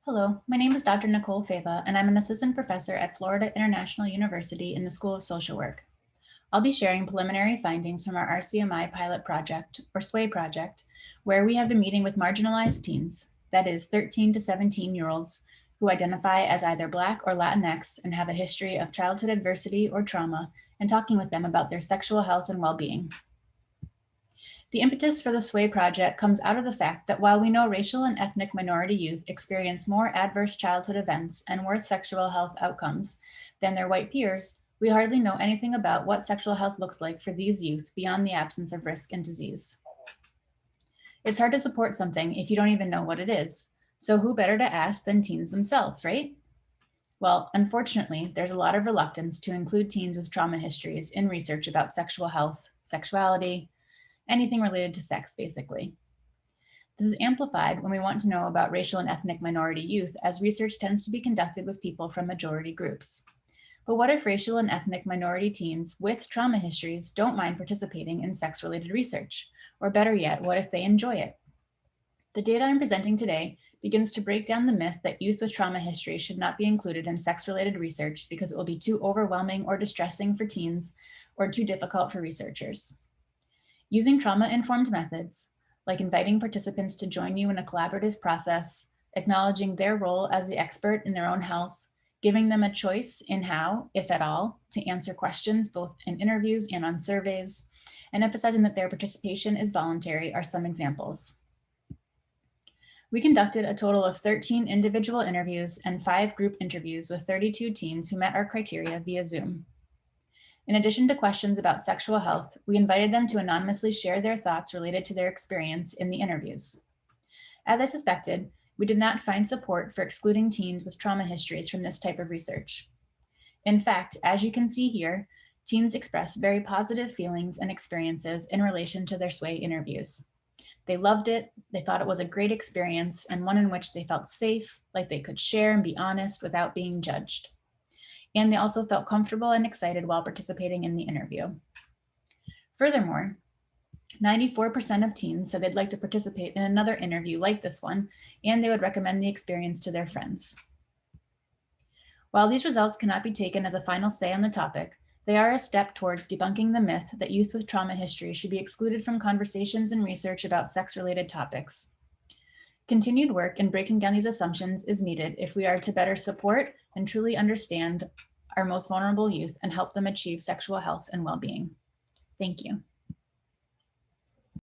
Hello, my name is Dr. Nicole Fava, and I'm an assistant professor at Florida International University in the School of Social Work. I'll be sharing preliminary findings from our RCMI pilot project, or SWAY project, where we have been meeting with marginalized teens, that is 13 to 17-year-olds, who identify as either Black or Latinx and have a history of childhood adversity or trauma, and talking with them about their sexual health and well-being. The impetus for the SWAY project comes out of the fact that while we know racial and ethnic minority youth experience more adverse childhood events and worse sexual health outcomes than their white peers, we hardly know anything about what sexual health looks like for these youth beyond the absence of risk and disease. It's hard to support something if you don't even know what it is. So who better to ask than teens themselves, right? Well, unfortunately, there's a lot of reluctance to include teens with trauma histories in research about sexual health, sexuality, anything related to sex, basically. This is amplified when we want to know about racial and ethnic minority youth, as research tends to be conducted with people from majority groups. But what if racial and ethnic minority teens with trauma histories don't mind participating in sex-related research? Or better yet, what if they enjoy it? The data I'm presenting today begins to break down the myth that youth with trauma history should not be included in sex-related research because it will be too overwhelming or distressing for teens or too difficult for researchers. Using trauma-informed methods, like inviting participants to join you in a collaborative process, acknowledging their role as the expert in their own health, giving them a choice in how, if at all, to answer questions both in interviews and on surveys, and emphasizing that their participation is voluntary are some examples. We conducted a total of 13 individual interviews and 5 group interviews with 32 teens who met our criteria via Zoom. In addition to questions about sexual health, we invited them to anonymously share their thoughts related to their experience in the interviews. As I suspected, we did not find support for excluding teens with trauma histories from this type of research. In fact, as you can see here, teens expressed very positive feelings and experiences in relation to their SWAY interviews. They loved it, they thought it was a great experience, and one in which they felt safe, like they could share and be honest without being judged. And they also felt comfortable and excited while participating in the interview. Furthermore, 94% of teens said they'd like to participate in another interview like this one, and they would recommend the experience to their friends. While these results cannot be taken as a final say on the topic, they are a step towards debunking the myth that youth with trauma history should be excluded from conversations and research about sex-related topics. Continued work in breaking down these assumptions is needed if we are to better support and truly understand our most vulnerable youth and help them achieve sexual health and well-being. Thank you.